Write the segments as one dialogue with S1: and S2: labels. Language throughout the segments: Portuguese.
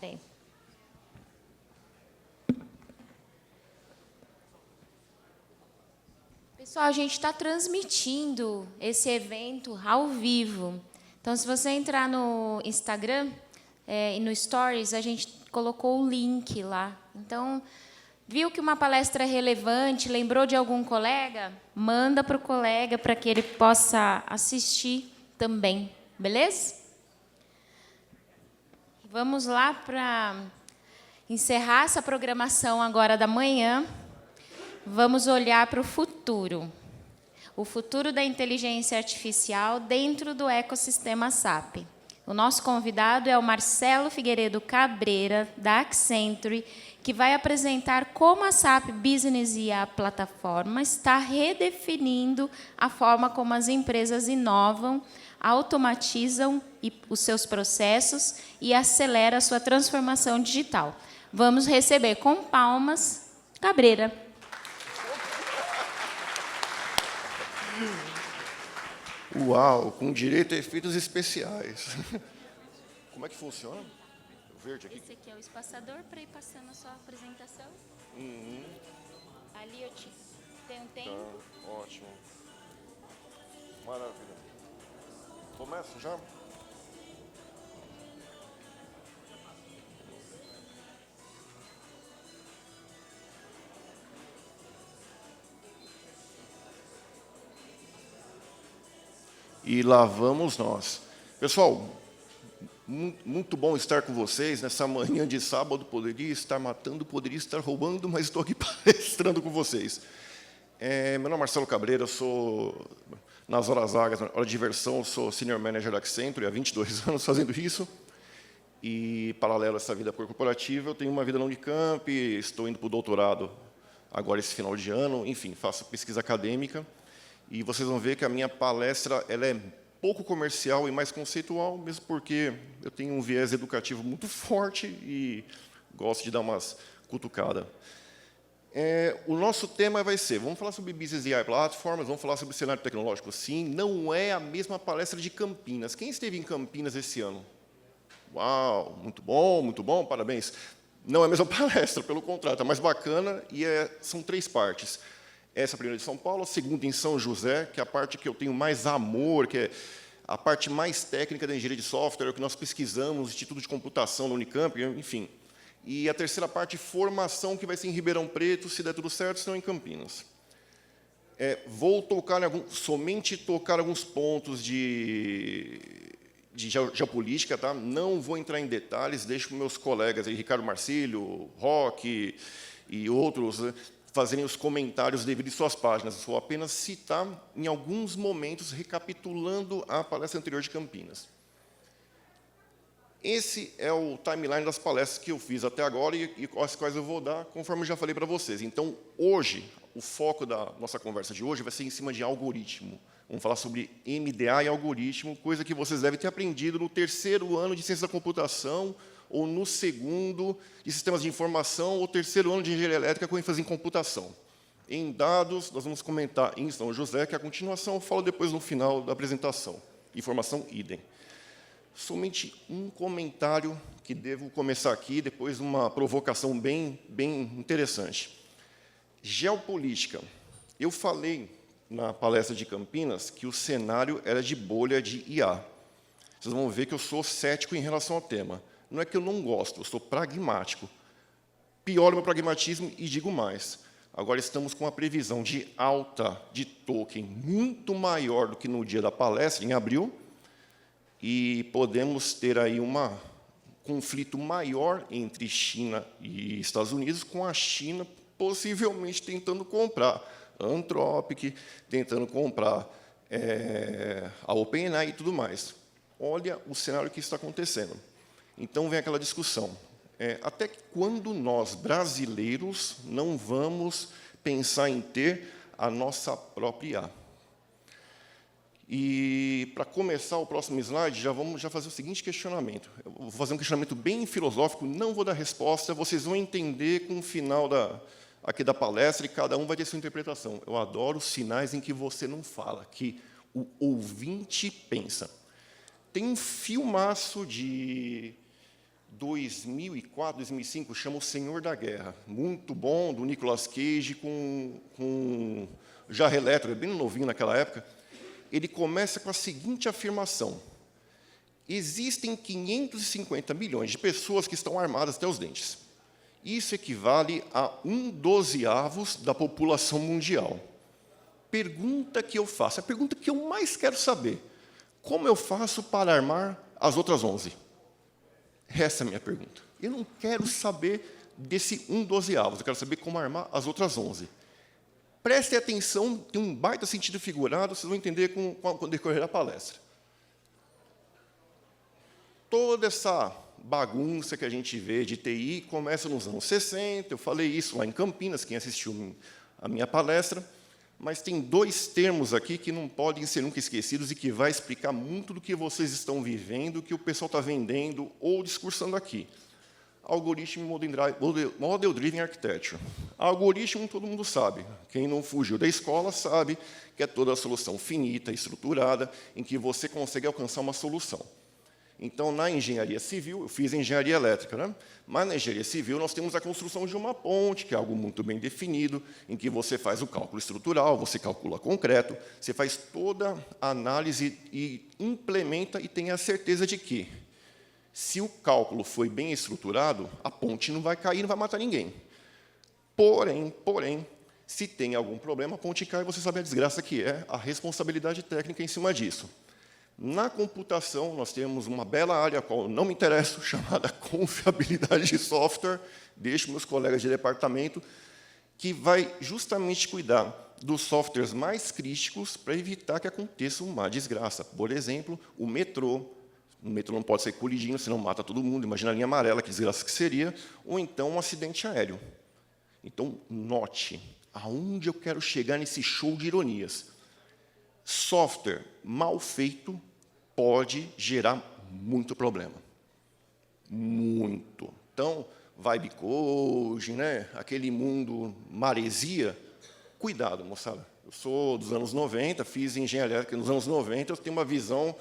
S1: Peraí. Pessoal, a gente está transmitindo esse evento ao vivo. Então, se você entrar no Instagram e no Stories, a gente colocou o link lá. Então, viu que uma palestra é relevante, lembrou de algum colega? Manda para o colega para que ele possa assistir também. Beleza? Vamos lá para encerrar essa programação agora da manhã. Vamos olhar para o futuro da inteligência artificial dentro do ecossistema SAP. O nosso convidado é o Marcelo Figueiredo Cabreira, da Accenture, que vai apresentar como a SAP Business e a plataforma está redefinindo a forma como as empresas inovam, automatizam os seus processos e acelera a sua transformação digital. Vamos receber com palmas Cabreira.
S2: Uau, com direito a efeitos especiais. Como é que funciona? O verde aqui?
S1: Esse aqui é o espaçador para ir passando a sua apresentação. Ali eu tenho um tempo.
S2: Tá, ótimo. Maravilha. Começa já? E lá vamos nós. Pessoal, muito bom estar com vocês nessa manhã de sábado. Poderia estar matando, poderia estar roubando, mas estou aqui palestrando com vocês. Meu nome é Marcelo Cabreira, sou, nas horas vagas, na hora de diversão, sou Senior Manager da Accenture, há 22 anos fazendo isso. E, paralelo a essa vida corporativa, eu tenho uma vida na Unicamp, estou indo para o doutorado agora esse final de ano, enfim, faço pesquisa acadêmica. E vocês vão ver que a minha palestra ela é pouco comercial e mais conceitual, mesmo porque eu tenho um viés educativo muito forte e gosto de dar umas cutucadas. O nosso tema vai ser, vamos falar sobre Business AI Platforms, vamos falar sobre cenário tecnológico, sim, não é a mesma palestra de Campinas. Quem esteve em Campinas esse ano? Uau, muito bom, parabéns. Não é a mesma palestra, pelo contrário, está mais bacana, e são 3 partes. Essa é a primeira de São Paulo, a segunda em São José, que é a parte que eu tenho mais amor, que é a parte mais técnica da engenharia de software, é o que nós pesquisamos, Instituto de Computação da Unicamp, enfim. E a terceira parte, formação, que vai ser em Ribeirão Preto, se der tudo certo, senão em Campinas. Vou somente tocar alguns pontos de geopolítica, tá? Não vou entrar em detalhes, deixo para meus colegas, aí, Ricardo Marcílio, Roque e outros, né, fazerem os comentários devido em suas páginas. Eu vou apenas citar, em alguns momentos, recapitulando a palestra anterior de Campinas. Esse é o timeline das palestras que eu fiz até agora e as quais eu vou dar, conforme eu já falei para vocês. Então, hoje, o foco da nossa conversa de hoje vai ser em cima de algoritmo. Vamos falar sobre MDA e algoritmo, coisa que vocês devem ter aprendido no 3º ano de Ciência da Computação, ou no 2º de Sistemas de Informação, ou 3º ano de Engenharia Elétrica com ênfase em computação. Em dados, nós vamos comentar em São José, que a continuação eu falo depois no final da apresentação. Informação, idem. Somente um comentário que devo começar aqui, depois uma provocação bem interessante. Geopolítica. Eu falei na palestra de Campinas que o cenário era de bolha de IA. Vocês vão ver que eu sou cético em relação ao tema. Não é que eu não gosto, eu sou pragmático. Pioro o meu pragmatismo e digo mais. Agora estamos com uma previsão de alta de token muito maior do que no dia da palestra, em abril, e podemos ter aí um conflito maior entre China e Estados Unidos, com a China possivelmente tentando comprar a Anthropic, tentando comprar a OpenAI e tudo mais. Olha o cenário que está acontecendo. Então, vem aquela discussão. Até quando nós, brasileiros, não vamos pensar em ter a nossa própria IA? E, para começar o próximo slide, vamos fazer o seguinte questionamento. Eu vou fazer um questionamento bem filosófico, não vou dar resposta, vocês vão entender com o final aqui da palestra, e cada um vai ter sua interpretação. Eu adoro os sinais em que você não fala, que o ouvinte pensa. Tem um filmaço 2004, 2005, chama O Senhor da Guerra. Muito bom, do Nicolas Cage, com jarro elétrico, bem novinho naquela época. Ele começa com a seguinte afirmação: existem 550 milhões de pessoas que estão armadas até os dentes. Isso equivale a 1/12 da população mundial. Pergunta que eu faço, a pergunta que eu mais quero saber: como eu faço para armar as outras 11? Essa é a minha pergunta. Eu não quero saber desse 1/12, eu quero saber como armar as outras 11. Prestem atenção, tem um baita sentido figurado, vocês vão entender com o decorrer da palestra. Toda essa bagunça que a gente vê de TI começa nos anos 60, eu falei isso lá em Campinas, quem assistiu a minha palestra, mas tem dois termos aqui que não podem ser nunca esquecidos e que vai explicar muito do que vocês estão vivendo, que o pessoal está vendendo ou discursando aqui. Algoritmo Model Driven Architecture. Algoritmo, todo mundo sabe. Quem não fugiu da escola sabe que é toda a solução finita, estruturada, em que você consegue alcançar uma solução. Então, na engenharia civil, eu fiz engenharia elétrica, né? Mas na engenharia civil nós temos a construção de uma ponte, que é algo muito bem definido, em que você faz o cálculo estrutural, você calcula concreto, você faz toda a análise e implementa e tem a certeza de que, se o cálculo foi bem estruturado, a ponte não vai cair, não vai matar ninguém. Porém, se tem algum problema, a ponte cai, você sabe a desgraça que é, a responsabilidade técnica em cima disso. Na computação, nós temos uma bela área, a qual eu não me interesso, chamada confiabilidade de software, deixo meus colegas de departamento, que vai justamente cuidar dos softwares mais críticos para evitar que aconteça uma desgraça. Por exemplo, o metrô. O metrô não pode ser colidindo, senão mata todo mundo. Imagina a linha amarela, que desgraça que seria. Ou então um acidente aéreo. Então, note aonde eu quero chegar nesse show de ironias. Software mal feito pode gerar muito problema. Muito. Então, vibe code, né? Aquele mundo maresia. Cuidado, moçada. Eu sou dos anos 90, fiz engenharia elétrica nos anos 90, eu tenho uma visão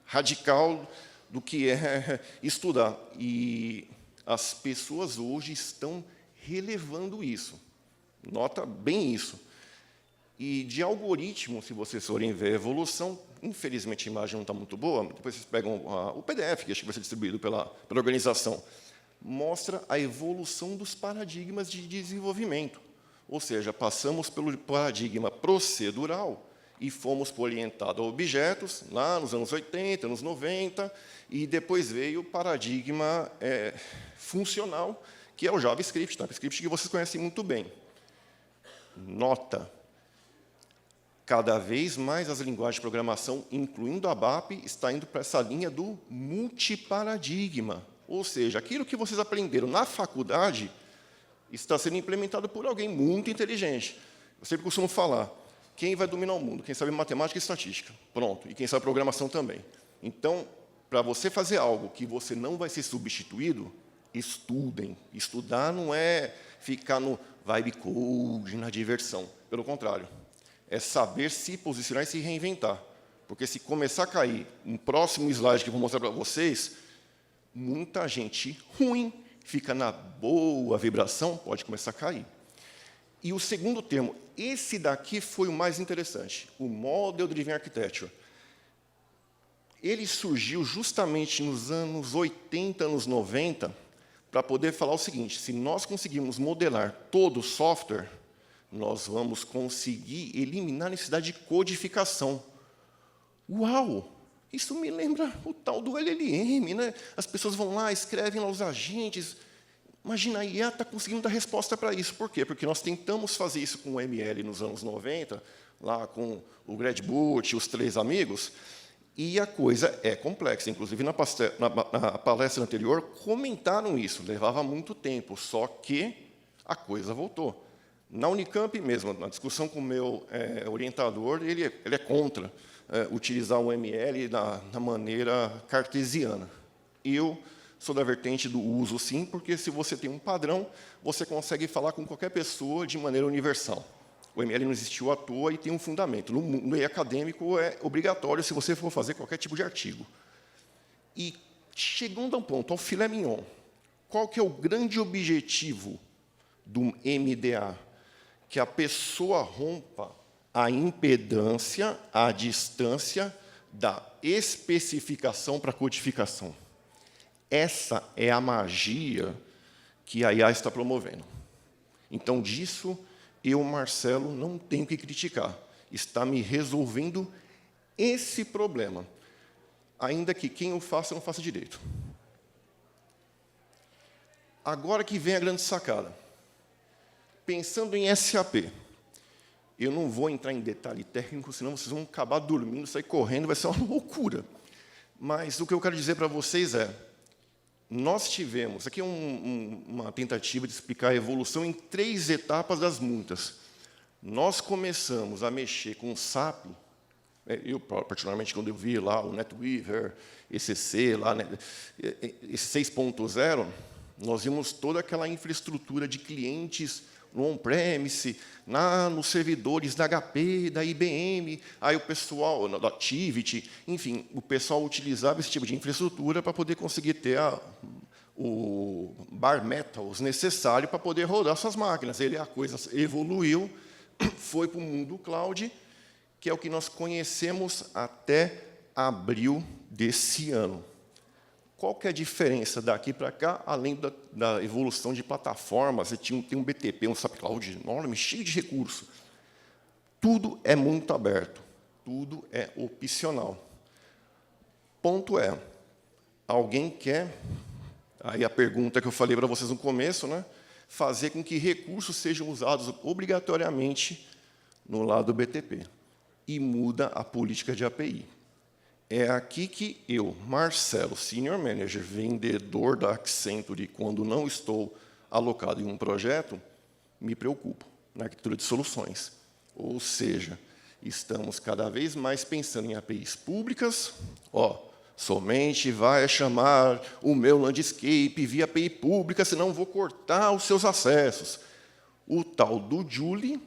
S2: radical do que é estudar. E as pessoas hoje estão relevando isso. Nota bem isso. E de algoritmo, se vocês forem ver a evolução, infelizmente a imagem não está muito boa, depois vocês pegam o PDF, que acho que vai ser distribuído pela organização, mostra a evolução dos paradigmas de desenvolvimento. Ou seja, passamos pelo paradigma procedural e fomos orientados a objetos, lá nos anos 80, anos 90, e depois veio o paradigma funcional, que é o JavaScript, que vocês conhecem muito bem. Nota: cada vez mais as linguagens de programação, incluindo a ABAP, está indo para essa linha do multiparadigma. Ou seja, aquilo que vocês aprenderam na faculdade está sendo implementado por alguém muito inteligente. Eu sempre costumo falar, quem vai dominar o mundo? Quem sabe matemática e estatística. Pronto. E quem sabe programação também. Então, para você fazer algo que você não vai ser substituído, estudem. Estudar não é ficar no vibe code, na diversão. Pelo contrário. É saber se posicionar e se reinventar. Porque se começar a cair, um próximo slide que eu vou mostrar para vocês, muita gente ruim fica na boa vibração, pode começar a cair. E o segundo termo, esse daqui foi o mais interessante, o Model Driven Architecture. Ele surgiu justamente nos anos 80, anos 90, para poder falar o seguinte: se nós conseguirmos modelar todo o software, nós vamos conseguir eliminar a necessidade de codificação. Uau! Isso me lembra o tal do LLM, né? As pessoas vão lá, escrevem lá os agentes. Imagina, a IA está conseguindo dar resposta para isso. Por quê? Porque nós tentamos fazer isso com o ML nos anos 90, lá com o Greg Boot, os 3 amigos, e a coisa é complexa. Inclusive, na palestra anterior, comentaram isso. Levava muito tempo, só que a coisa voltou. Na Unicamp mesmo, na discussão com o meu orientador, ele é contra utilizar o ML na maneira cartesiana. Eu sou da vertente do uso, sim, porque se você tem um padrão, você consegue falar com qualquer pessoa de maneira universal. O ML não existiu à toa e tem um fundamento. No meio acadêmico, é obrigatório se você for fazer qualquer tipo de artigo. E chegando a um ponto, ao filé mignon, Qual que é o grande objetivo do MDA? Que a pessoa rompa a impedância, a distância da especificação para a codificação. Essa é a magia que a IA está promovendo. Então, disso, eu, Marcelo, não tenho que criticar. Está me resolvendo esse problema. Ainda que quem o faça não faça direito. Agora que vem a grande sacada. Pensando em SAP, eu não vou entrar em detalhe técnico, senão vocês vão acabar dormindo, sair correndo, vai ser uma loucura. Mas o que eu quero dizer para vocês é, nós tivemos, aqui é uma tentativa de explicar a evolução em 3 etapas das muitas. Nós começamos a mexer com o SAP, eu, particularmente, quando eu vi lá o NetWeaver, ECC, lá, né, esse 6.0, nós vimos toda aquela infraestrutura de clientes no on-premise, nos servidores da HP, da IBM, aí o pessoal, da Tivity, enfim, o pessoal utilizava esse tipo de infraestrutura para poder conseguir ter o bare metals necessário para poder rodar suas máquinas. A coisa evoluiu, foi para o mundo cloud, que é o que nós conhecemos até abril desse ano. Qual que é a diferença daqui para cá, além da evolução de plataformas? Você tem um BTP, um SAP Cloud enorme, cheio de recursos. Tudo é muito aberto, tudo é opcional. Ponto é, alguém quer, aí a pergunta que eu falei para vocês no começo, né, fazer com que recursos sejam usados obrigatoriamente no lado do BTP, e muda a política de API. É aqui que eu, Marcelo, Senior Manager, vendedor da Accenture, quando não estou alocado em um projeto, me preocupo na arquitetura de soluções. Ou seja, estamos cada vez mais pensando em APIs públicas, somente vai chamar o meu landscape via API pública, senão vou cortar os seus acessos. O tal do Joule,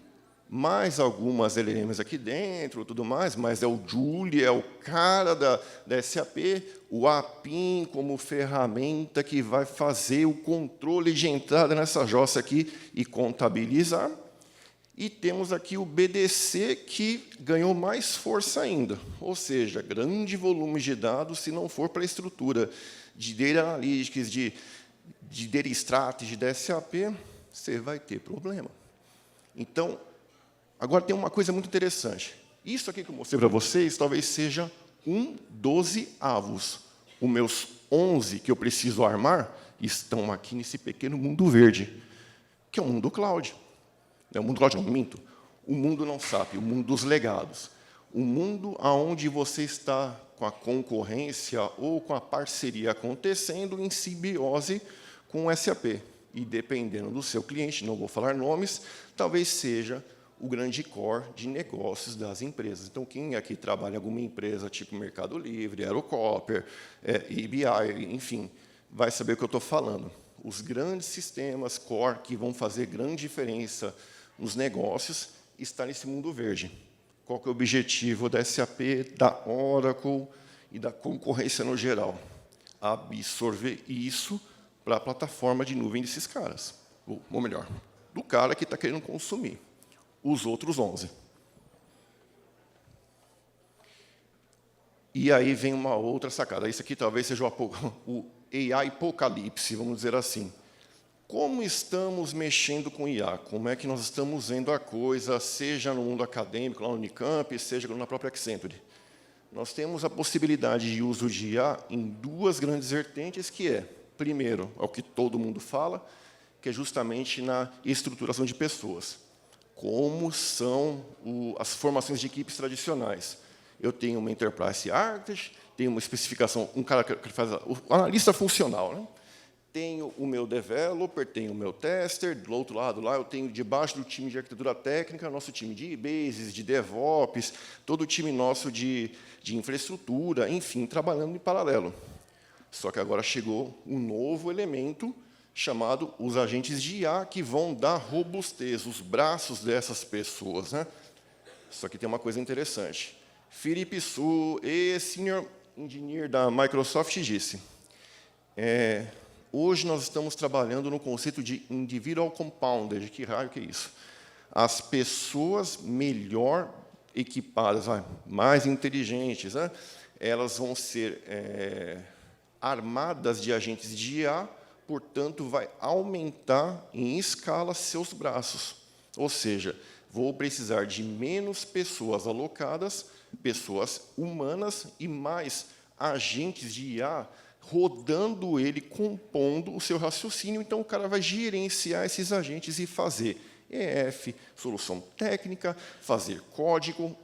S2: mais algumas LLMs aqui dentro, tudo mais, mas é o Joule, é o cara da SAP, o APIM como ferramenta que vai fazer o controle de entrada nessa jossa aqui e contabilizar. E temos aqui o BDC, que ganhou mais força ainda, ou seja, grande volume de dados, se não for para a estrutura de Data Analytics, de Data Strategy da SAP, você vai ter problema. Então, agora tem uma coisa muito interessante. Isso aqui que eu mostrei para vocês talvez seja um 12avos. Os meus 11 que eu preciso armar estão aqui nesse pequeno mundo verde, que é o mundo cloud. Não, o mundo cloud não, minto. O mundo não SAP, o mundo dos legados. O mundo onde você está com a concorrência ou com a parceria acontecendo em simbiose com o SAP. E, dependendo do seu cliente, não vou falar nomes, talvez seja o grande core de negócios das empresas. Então, quem aqui trabalha em alguma empresa, tipo Mercado Livre, Aerocopter, EBI, enfim, vai saber o que eu estou falando. Os grandes sistemas core que vão fazer grande diferença nos negócios estão nesse mundo verde. Qual que é o objetivo da SAP, da Oracle e da concorrência no geral? Absorver isso para a plataforma de nuvem desses caras. Ou melhor, do cara que está querendo consumir. Os outros 11. E aí vem uma outra sacada. Isso aqui talvez seja o AI apocalipse, vamos dizer assim. Como estamos mexendo com IA? Como é que nós estamos vendo a coisa, seja no mundo acadêmico, lá no Unicamp, seja na própria Accenture? Nós temos a possibilidade de uso de IA em 2 grandes vertentes, que é, primeiro, é o que todo mundo fala, que é justamente na estruturação de pessoas. Como são as formações de equipes tradicionais. Eu tenho uma Enterprise Architect, tenho uma especificação, um cara que faz o analista funcional, né? Tenho o meu developer, tenho o meu tester, do outro lado lá eu tenho debaixo do time de arquitetura técnica, nosso time de bases, de DevOps, todo o time nosso de infraestrutura, enfim, trabalhando em paralelo. Só que agora chegou um novo elemento chamado os agentes de IA, que vão dar robustez, os braços dessas pessoas, né? Só que tem uma coisa interessante. Felipe Su, ex-senior engineer da Microsoft, disse, Hoje nós estamos trabalhando no conceito de individual compounded. Que raio que é isso? As pessoas melhor equipadas, mais inteligentes, né? Elas vão ser armadas de agentes de IA, portanto, vai aumentar em escala seus braços. Ou seja, vou precisar de menos pessoas alocadas, pessoas humanas e mais agentes de IA rodando ele, compondo o seu raciocínio. Então, o cara vai gerenciar esses agentes e fazer EF, solução técnica, fazer código.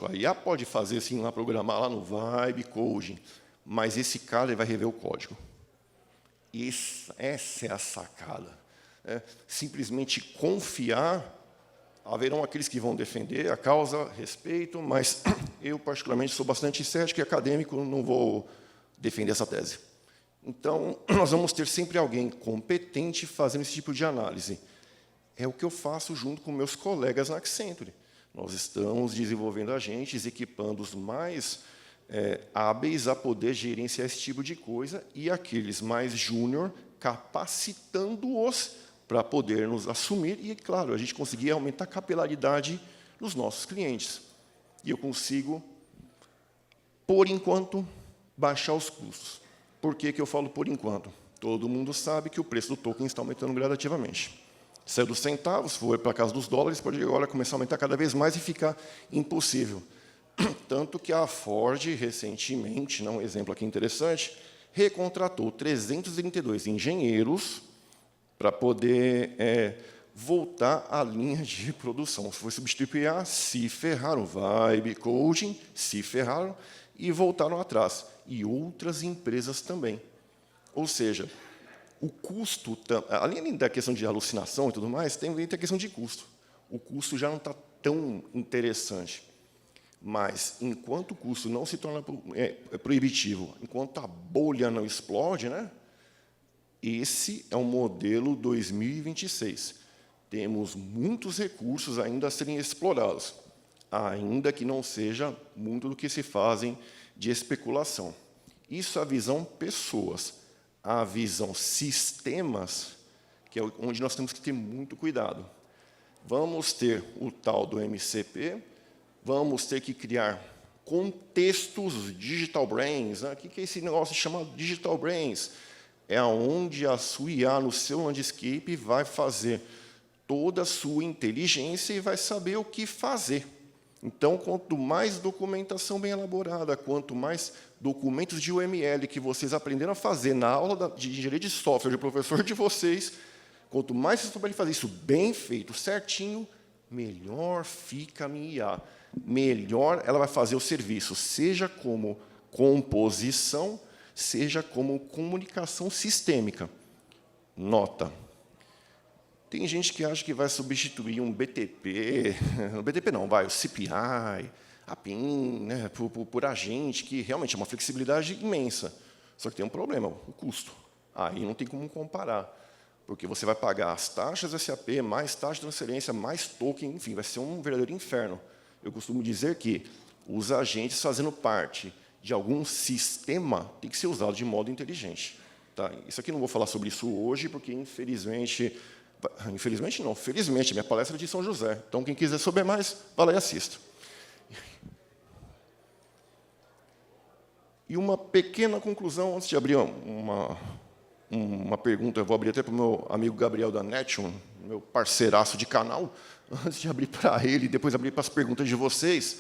S2: A IA pode fazer, sim, lá, programar lá no Vibe Coding, mas esse cara ele vai rever o código. Essa é a sacada. Simplesmente confiar. Haverão aqueles que vão defender a causa, respeito, mas eu, particularmente, sou bastante cético e acadêmico, não vou defender essa tese. Então, nós vamos ter sempre alguém competente fazendo esse tipo de análise. É o que eu faço junto com meus colegas na Accenture. Nós estamos desenvolvendo agentes, equipando os mais hábeis a poder gerenciar esse tipo de coisa e aqueles mais júnior, capacitando-os para poder nos assumir e, claro, a gente conseguir aumentar a capilaridade dos nossos clientes. E eu consigo, por enquanto, baixar os custos. Por que eu falo por enquanto? Todo mundo sabe que o preço do token está aumentando gradativamente. Saiu dos centavos, foi para a casa dos dólares, pode agora começar a aumentar cada vez mais e ficar impossível. Tanto que a Ford, recentemente, um exemplo aqui interessante, recontratou 332 engenheiros para poder voltar à linha de produção. Se foi substituir a se ferraram, Vibe Coding, se ferraram e voltaram atrás. E outras empresas também. Ou seja, o custo, além da questão de alucinação e tudo mais, tem a questão de custo. O custo já não está tão interessante. Mas, enquanto o custo não se torna proibitivo, enquanto a bolha não explode, né, esse é o modelo 2026. Temos muitos recursos ainda a serem explorados, ainda que não seja muito do que se fazem de especulação. Isso é a visão pessoas. A visão sistemas, que é onde nós temos que ter muito cuidado. Vamos ter o tal do MCP, vamos ter que criar contextos digital brains. O que é esse negócio chamado digital brains? É onde a sua IA, no seu landscape, vai fazer toda a sua inteligência e vai saber o que fazer. Então, quanto mais documentação bem elaborada, quanto mais documentos de UML que vocês aprenderam a fazer na aula de engenharia de software do professor de vocês, quanto mais vocês souberem fazer isso bem feito, certinho, melhor fica a minha IA. Melhor ela vai fazer o serviço, seja como composição, seja como comunicação sistêmica. Nota. Tem gente que acha que vai substituir um BTP, o BTP não, o CPI, a PIN, né, por agente, que realmente é uma flexibilidade imensa. Só que tem um problema, o custo. Aí não tem como comparar, porque você vai pagar as taxas SAP, mais taxa de transferência, mais token, enfim, vai ser um verdadeiro inferno. Eu costumo dizer que os agentes fazendo parte de algum sistema tem que ser usado de modo inteligente. Tá? Isso aqui não vou falar sobre isso hoje, porque, infelizmente não, felizmente, minha palestra é de São José. Então, quem quiser saber mais, vá lá e assista. E uma pequena conclusão, antes de abrir uma pergunta, eu vou abrir até para o meu amigo Gabriel da Netium, meu parceiraço de canal, antes de abrir para ele e depois abrir para as perguntas de vocês,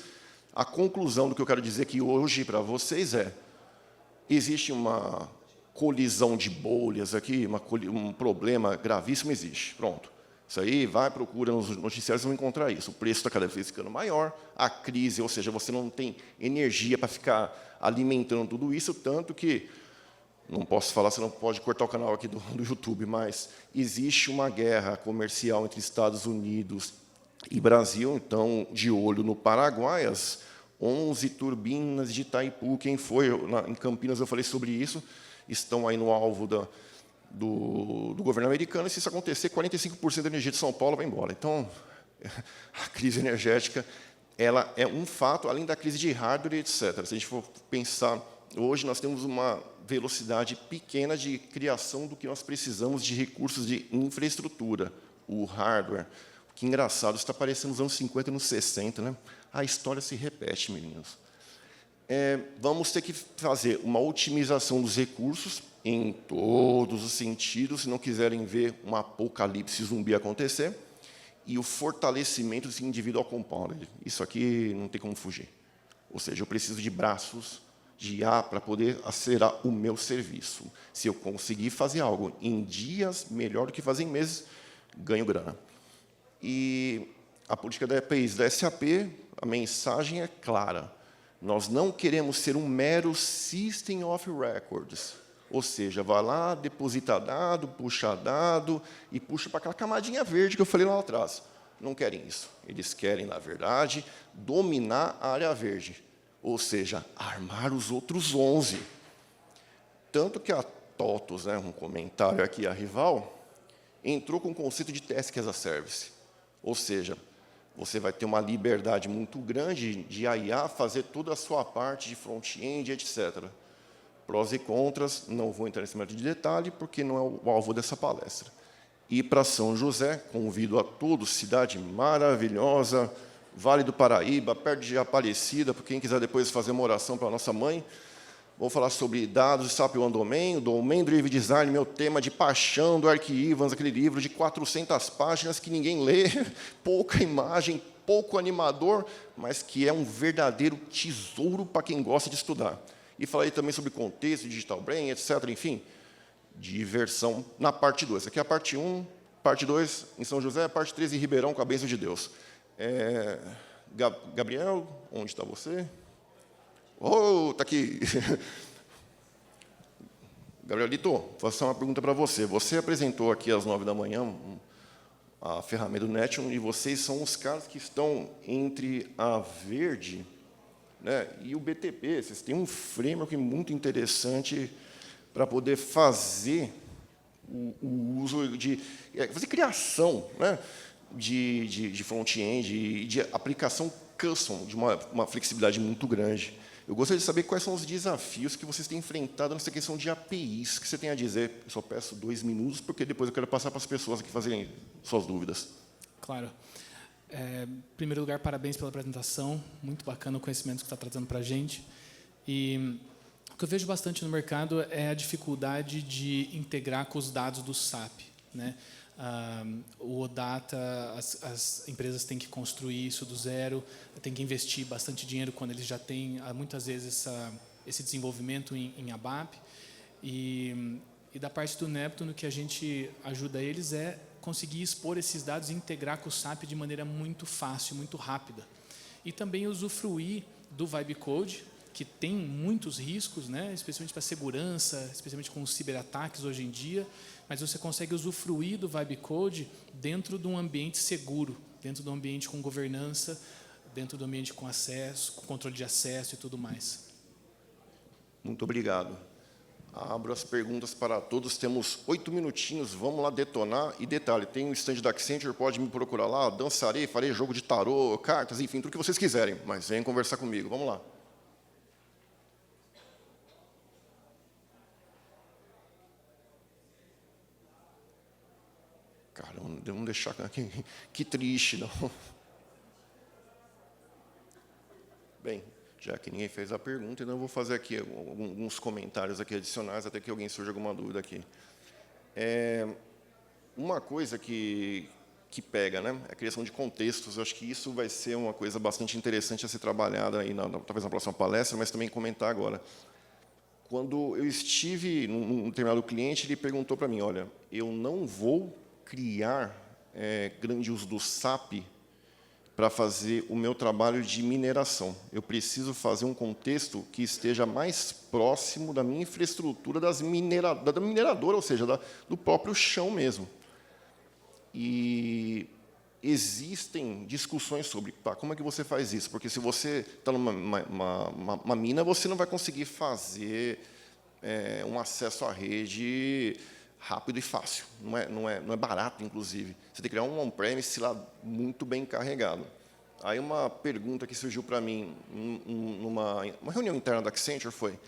S2: a conclusão do que eu quero dizer aqui hoje para vocês existe uma colisão de bolhas aqui, um problema gravíssimo existe. Pronto. Isso aí, procura nos noticiários, vão encontrar isso. O preço está cada vez ficando maior, a crise, ou seja, você não tem energia para ficar alimentando tudo isso, tanto que, não posso falar, você não pode cortar o canal aqui do YouTube, mas existe uma guerra comercial entre Estados Unidos e Brasil, então, de olho no Paraguai, as 11 turbinas de Itaipu, quem foi em Campinas, eu falei sobre isso, estão aí no alvo do governo americano, e se isso acontecer, 45% da energia de São Paulo vai embora. Então, a crise energética ela é um fato, além da crise de hardware, etc. Se a gente for pensar hoje nós temos uma velocidade pequena de criação do que nós precisamos de recursos de infraestrutura, o hardware. Que engraçado, está parecendo nos anos 50 e nos 60, né? A história se repete, meninos. Vamos ter que fazer uma otimização dos recursos em todos os sentidos, se não quiserem ver um apocalipse zumbi acontecer, e o fortalecimento desse individual compound. Isso aqui não tem como fugir. Ou seja, eu preciso de braços de IA para poder acelerar o meu serviço. Se eu conseguir fazer algo em dias melhor do que fazer em meses, ganho grana. E a política da EPIs da SAP, a mensagem é clara. Nós não queremos ser um mero System of Records. Ou seja, vai lá, deposita dado, puxa e puxa para aquela camadinha verde que eu falei lá atrás. Não querem isso. Eles querem, na verdade, dominar a área verde. Ou seja, armar os outros 11. Tanto que a TOTOS, né, um comentário aqui, a rival, entrou com o conceito de Task as a Service. Ou seja, você vai ter uma liberdade muito grande de a IA fazer toda a sua parte de front-end, etc. Prós e contras, não vou entrar nesse método de detalhe, porque não é o alvo dessa palestra. E para São José, convido a todos, cidade maravilhosa, Vale do Paraíba, perto de Aparecida, para quem quiser depois fazer uma oração para a nossa mãe. Vou falar sobre dados, SAP One Domain, o Domain Driven Design, meu tema de paixão do Ark Evans, aquele livro de 400 páginas que ninguém lê, pouca imagem, pouco animador, mas que é um verdadeiro tesouro para quem gosta de estudar. E falei também sobre contexto, Digital Brain, etc. Enfim, diversão na parte 2. Aqui é a parte 1, parte 2 em São José, parte 3 em Ribeirão, com a bênção de Deus. Gabriel, onde está você? Oh, está aqui. Gabrielito, vou fazer uma pergunta para você. Você apresentou aqui às 9 da manhã a ferramenta do Netion, e vocês são os caras que estão entre a Verde, né, e o BTP. Vocês têm um framework muito interessante para poder fazer o uso de... fazer criação, né, de front-end e de aplicação custom, de uma flexibilidade muito grande. Eu gostaria de saber quais são os desafios que vocês têm enfrentado nessa questão de APIs. O que você tem a dizer? Eu só peço 2 minutos, porque depois eu quero passar para as pessoas aqui fazerem suas dúvidas.
S3: Claro. Em primeiro lugar, parabéns pela apresentação. Muito bacana o conhecimento que está trazendo para a gente. E o que eu vejo bastante no mercado é a dificuldade de integrar com os dados do SAP, né? O OData, as empresas têm que construir isso do zero, têm que investir bastante dinheiro quando eles já têm, muitas vezes, esse desenvolvimento em ABAP. E da parte do Neptune, o que a gente ajuda eles é conseguir expor esses dados e integrar com o SAP de maneira muito fácil, muito rápida. E também usufruir do Vibe Code, que tem muitos riscos, né, especialmente para segurança, especialmente com os ciberataques hoje em dia, mas você consegue usufruir do Vibe Code dentro de um ambiente seguro, dentro de um ambiente com governança, dentro do ambiente com acesso, com controle de acesso e tudo mais.
S2: Muito obrigado. Abro as perguntas para todos. Temos 8 minutinhos, vamos lá detonar. E detalhe, tem um stand da Accenture, pode me procurar lá, dançarei, farei jogo de tarô, cartas, enfim, tudo que vocês quiserem, mas venham conversar comigo. Vamos lá. Cara, vamos deixar aqui. Que triste, não. Bem, já que ninguém fez a pergunta, então eu vou fazer aqui alguns comentários aqui adicionais, até que alguém surja alguma dúvida aqui. Uma coisa que pega, né, é a criação de contextos. Eu acho que isso vai ser uma coisa bastante interessante a ser trabalhada aí, talvez na próxima palestra, mas também comentar agora. Quando eu estive num determinado cliente, ele perguntou para mim, olha, eu não vou criar grande uso do SAP para fazer o meu trabalho de mineração. Eu preciso fazer um contexto que esteja mais próximo da minha infraestrutura da mineradora, ou seja, do próprio chão mesmo. E existem discussões sobre como é que você faz isso, porque se você está numa mina, você não vai conseguir fazer um acesso à rede rápido e fácil. Não é barato, inclusive. Você tem que criar um on-premise lá muito bem carregado. Aí uma pergunta que surgiu para mim numa reunião interna da Accenture foi: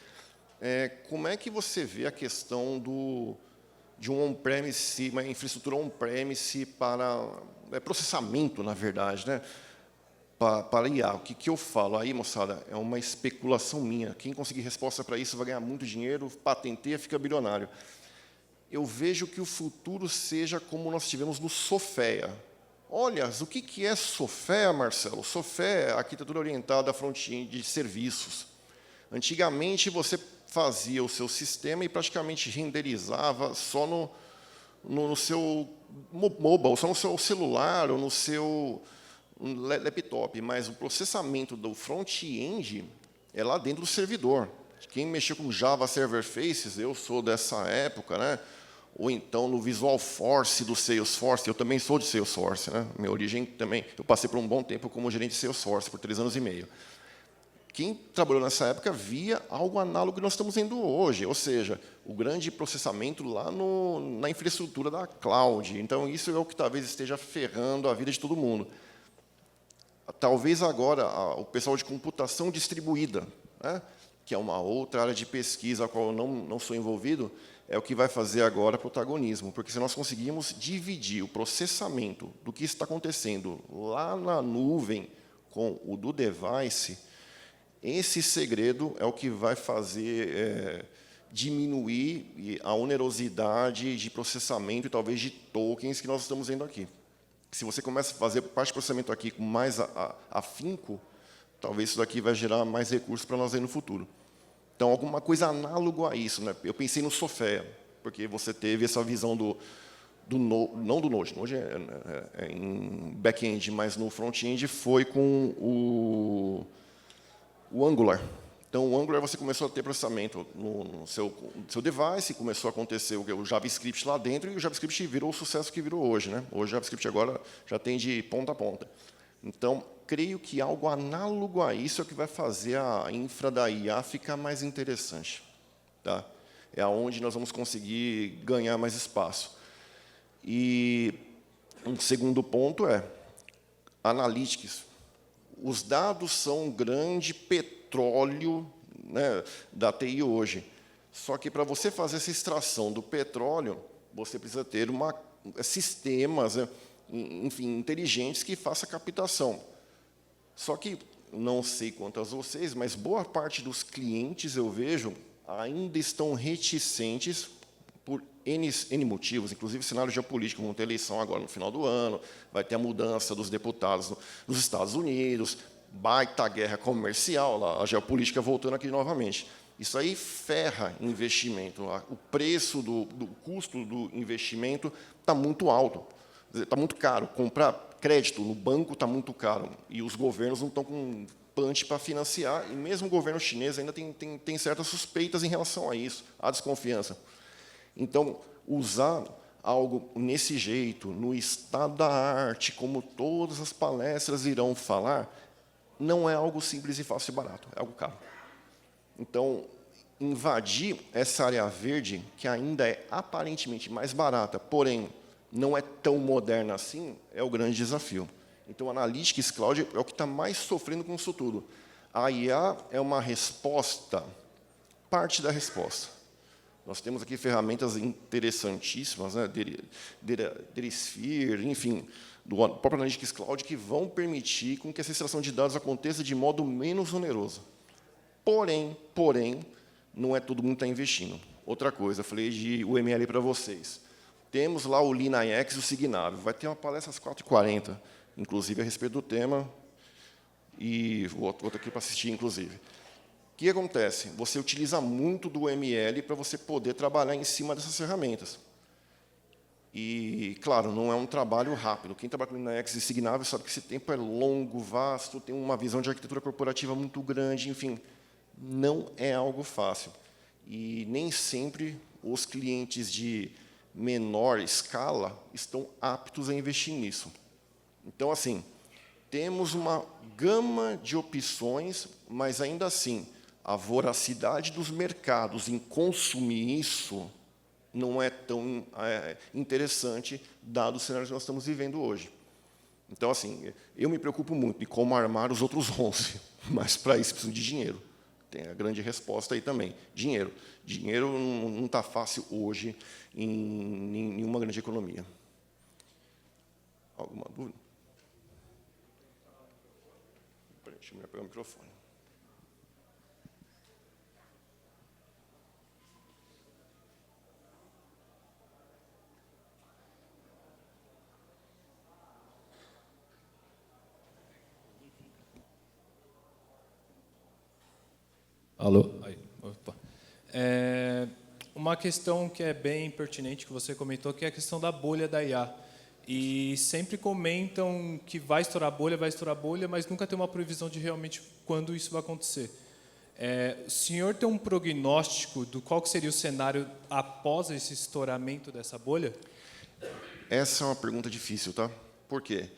S2: como é que você vê a questão de um on-premise, uma infraestrutura on-premise para processamento, na verdade, né? Para IA? O que eu falo aí, moçada, é uma especulação minha. Quem conseguir resposta para isso vai ganhar muito dinheiro, patenteia, fica bilionário. Eu vejo que o futuro seja como nós tivemos no Sofia. Olha, o que é Sofia, Marcelo? Sofia é a arquitetura orientada à front-end de serviços. Antigamente, você fazia o seu sistema e praticamente renderizava só no seu mobile, só no seu celular ou no seu laptop, mas o processamento do front-end é lá dentro do servidor. Quem mexeu com Java Server Faces, eu sou dessa época, né? Ou então no Visual Force do Salesforce, eu também sou de Salesforce, né? Minha origem também, eu passei por um bom tempo como gerente de Salesforce, por 3 anos e meio. Quem trabalhou nessa época via algo análogo que nós estamos vendo hoje, ou seja, o grande processamento lá na infraestrutura da cloud. Então, isso é o que talvez esteja ferrando a vida de todo mundo. Talvez agora o pessoal de computação distribuída, né, que é uma outra área de pesquisa a qual eu não sou envolvido, é o que vai fazer agora protagonismo, porque se nós conseguirmos dividir o processamento do que está acontecendo lá na nuvem com o do device, esse segredo é o que vai fazer diminuir a onerosidade de processamento e talvez de tokens que nós estamos vendo aqui. Se você começa a fazer parte do processamento aqui com mais afinco, talvez isso daqui vai gerar mais recursos para nós aí no futuro. Então, alguma coisa análoga a isso, né? Eu pensei no Sofia, porque você teve essa visão não do Node é em back-end, mas no front-end foi com o Angular. Então, o Angular você começou a ter processamento no seu device, começou a acontecer o JavaScript lá dentro, e o JavaScript virou o sucesso que virou hoje, né? Hoje o JavaScript agora já tem de ponta a ponta. Então, creio que algo análogo a isso é o que vai fazer a infra da IA ficar mais interessante. Tá? É onde nós vamos conseguir ganhar mais espaço. E um segundo ponto é analytics. Os dados são um grande petróleo, né, da TI hoje. Só que, para você fazer essa extração do petróleo, você precisa ter sistemas, enfim, inteligentes que façam a captação. Só que, não sei quantas vocês, mas boa parte dos clientes, eu vejo, ainda estão reticentes por N motivos, inclusive cenário geopolítico, vamos ter eleição agora no final do ano, vai ter a mudança dos deputados nos Estados Unidos, baita guerra comercial, lá, a geopolítica voltando aqui novamente. Isso aí ferra investimento. O preço do custo do investimento está muito alto, está muito caro. Comprar crédito no banco está muito caro, e os governos não estão com punch para financiar, e mesmo o governo chinês ainda tem certas suspeitas em relação a isso, há desconfiança. Então, usar algo nesse jeito, no estado da arte, como todas as palestras irão falar, não é algo simples e fácil e barato, é algo caro. Então, invadir essa área verde, que ainda é aparentemente mais barata, porém não é tão moderna assim, é o grande desafio. Então, a Analytics Cloud é o que está mais sofrendo com isso tudo. A IA é uma resposta, parte da resposta. Nós temos aqui ferramentas interessantíssimas, né, Derisphere, enfim, do próprio Analytics Cloud, que vão permitir com que essa extração de dados aconteça de modo menos oneroso. Porém, não é todo mundo que está investindo. Outra coisa, eu falei de UML para vocês. Temos lá o LeanIX e o Signavio. Vai ter uma palestra às 4h40, inclusive, a respeito do tema, e outro aqui para assistir, inclusive. O que acontece? Você utiliza muito do UML para você poder trabalhar em cima dessas ferramentas. E, claro, não é um trabalho rápido. Quem trabalha com LeanIX e Signavio sabe que esse tempo é longo, vasto, tem uma visão de arquitetura corporativa muito grande, enfim, não é algo fácil. E nem sempre os clientes de menor escala estão aptos a investir nisso. Então, assim, temos uma gama de opções, mas, ainda assim, a voracidade dos mercados em consumir isso não é tão interessante, dado o cenário que nós estamos vivendo hoje. Então, assim, eu me preocupo muito em como armar os outros 11, mas, para isso, preciso de dinheiro. Tem a grande resposta aí também. Dinheiro. Dinheiro não está fácil hoje em nenhuma grande economia. Alguma dúvida? Deixa eu pegar o microfone.
S4: Alô? Aí, opa. Uma questão que é bem pertinente, que você comentou, que é a questão da bolha da IA. E sempre comentam que vai estourar bolha, mas nunca tem uma previsão de realmente quando isso vai acontecer. O senhor tem um prognóstico do qual que seria o cenário após esse estouramento dessa bolha?
S2: Essa é uma pergunta difícil, tá? Por quê?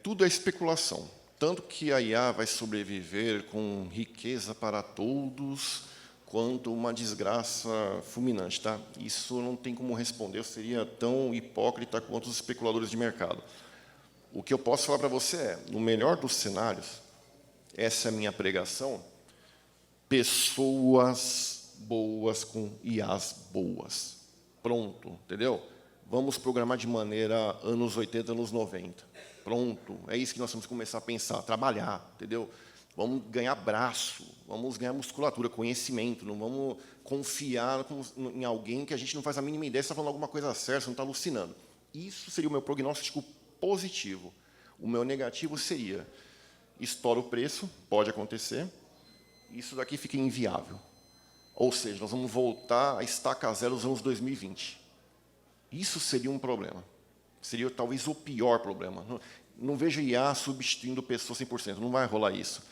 S2: Tudo é especulação. Tanto que a IA vai sobreviver com riqueza para todos, quanto uma desgraça fulminante, tá? Isso não tem como responder, eu seria tão hipócrita quanto os especuladores de mercado. O que eu posso falar para você é, no melhor dos cenários, essa é a minha pregação, pessoas boas com IAs boas. Pronto, entendeu? Vamos programar de maneira anos 80, anos 90. Pronto, é isso que nós temos que começar a pensar, trabalhar, entendeu? Vamos ganhar braço, vamos ganhar musculatura, conhecimento, não vamos confiar em alguém que a gente não faz a mínima ideia se está falando alguma coisa certa, se não está alucinando. Isso seria o meu prognóstico positivo. O meu negativo seria, estoura o preço, pode acontecer, isso daqui fica inviável. Ou seja, nós vamos voltar a estaca zero dos anos 2020. Isso seria um problema. Seria talvez o pior problema. Não vejo IA substituindo pessoas 100%, não vai rolar isso.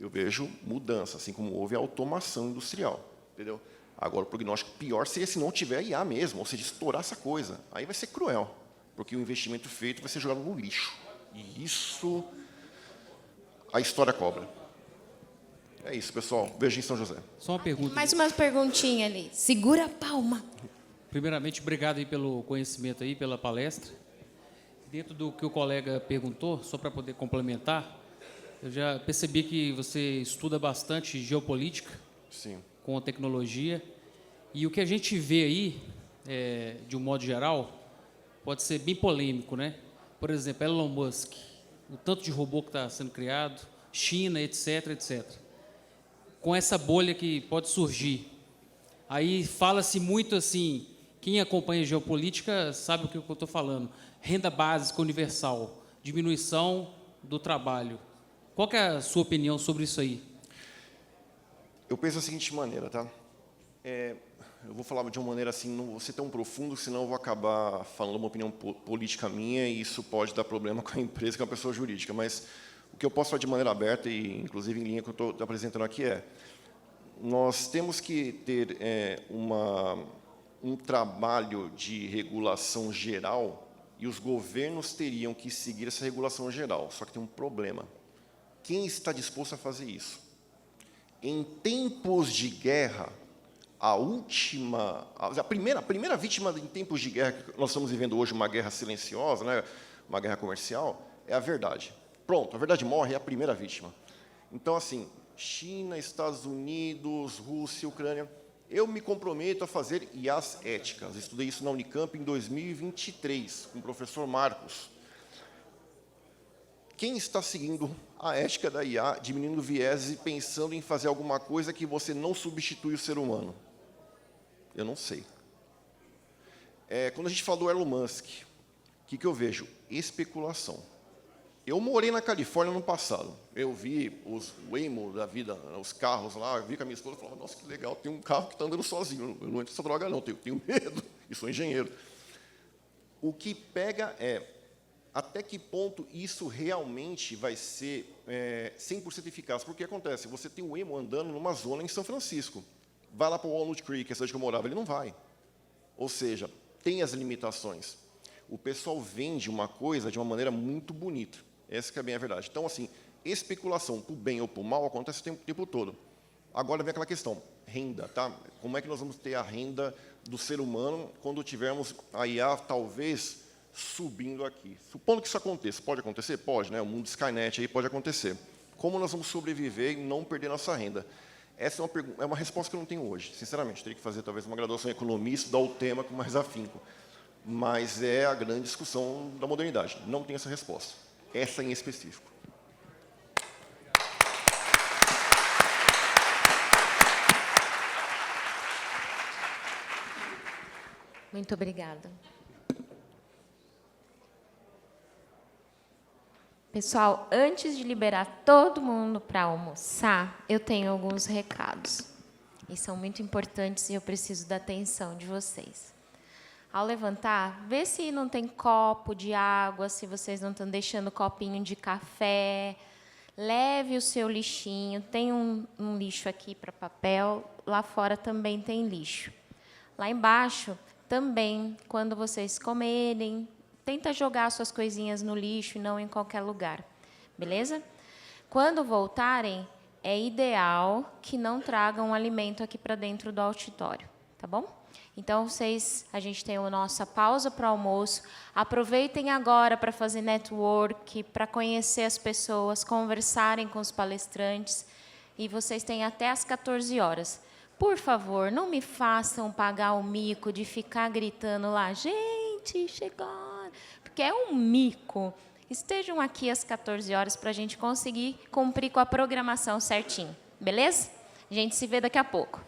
S2: Eu vejo mudança, assim como houve a automação industrial. Entendeu? Agora, o prognóstico pior seria se não tiver IA mesmo, ou seja, estourar essa coisa. Aí vai ser cruel, porque o investimento feito vai ser jogado no lixo. E isso a história cobra. É isso, pessoal. Beijo em São José.
S5: Só uma pergunta.
S1: Mais uma perguntinha ali. Segura a palma.
S5: Primeiramente, obrigado aí pelo conhecimento aí, pela palestra. Dentro do que o colega perguntou, só para poder complementar, eu já percebi que você estuda bastante geopolítica.
S2: Sim.
S5: Com a tecnologia. E o que a gente vê aí, de um modo geral, pode ser bem polêmico, né? Por exemplo, Elon Musk, o tanto de robô que está sendo criado, China, etc., etc. Com essa bolha que pode surgir. Aí fala-se muito assim, quem acompanha geopolítica sabe o que eu estou falando. Renda básica universal, diminuição do trabalho. Qual que é a sua opinião sobre isso aí?
S2: Eu penso da seguinte maneira, tá? Eu vou falar de uma maneira assim, não vou ser tão profundo, senão eu vou acabar falando uma opinião política minha e isso pode dar problema com a empresa, que é uma pessoa jurídica. Mas o que eu posso falar de maneira aberta e, inclusive, em linha que eu estou apresentando aqui nós temos que ter um trabalho de regulação geral e os governos teriam que seguir essa regulação geral. Só que tem um problema. Quem está disposto a fazer isso? Em tempos de guerra, a primeira vítima em tempos de guerra, que nós estamos vivendo hoje, uma guerra silenciosa, né, uma guerra comercial, é a verdade. Pronto, a verdade morre, é a primeira vítima. Então, assim, China, Estados Unidos, Rússia, Ucrânia, eu me comprometo a fazer IAs éticas. Estudei isso na Unicamp em 2023, com o professor Marcos. Quem está seguindo a ética da IA, diminuindo vieses e pensando em fazer alguma coisa que você não substitui o ser humano? Eu não sei. Quando a gente fala do Elon Musk, o que eu vejo? Especulação. Eu morei na Califórnia no passado. Eu vi os Waymo da vida, os carros lá, eu vi com a minha esposa e falava, nossa, que legal, tem um carro que está andando sozinho. Eu não entro nessa droga, não, tenho medo, e sou engenheiro. O que pega até que ponto isso realmente vai ser 100% eficaz? Porque acontece, você tem o Waymo andando numa zona em São Francisco. Vai lá para o Walnut Creek, que é a cidade que eu morava, ele não vai. Ou seja, tem as limitações. O pessoal vende uma coisa de uma maneira muito bonita. Essa que é bem a verdade. Então, assim, especulação, para o bem ou para o mal, acontece o tempo todo. Agora vem aquela questão, renda, tá? Como é que nós vamos ter a renda do ser humano quando tivermos a IA, talvez, subindo aqui? Supondo que isso aconteça, pode acontecer? Pode, né? O mundo Skynet aí pode acontecer. Como nós vamos sobreviver e não perder nossa renda? Essa é uma resposta que eu não tenho hoje, sinceramente. Teria que fazer, talvez, uma graduação em economia, estudar o tema com mais afinco. Mas é a grande discussão da modernidade. Não tem essa resposta. Essa em específico.
S1: Muito obrigada. Pessoal, antes de liberar todo mundo para almoçar, eu tenho alguns recados. E são muito importantes e eu preciso da atenção de vocês. Ao levantar, vê se não tem copo de água, se vocês não estão deixando copinho de café. Leve o seu lixinho. Tem um lixo aqui para papel, lá fora também tem lixo. Lá embaixo, também, quando vocês comerem, tenta jogar suas coisinhas no lixo e não em qualquer lugar. Beleza? Quando voltarem, é ideal que não tragam alimento aqui para dentro do auditório, tá bom? Então, a gente tem a nossa pausa para o almoço. Aproveitem agora para fazer network, para conhecer as pessoas, conversarem com os palestrantes. E vocês têm até às 14 horas. Por favor, não me façam pagar o mico de ficar gritando lá, gente, chegou, porque é um mico. Estejam aqui às 14 horas para a gente conseguir cumprir com a programação certinho. Beleza? A gente se vê daqui a pouco.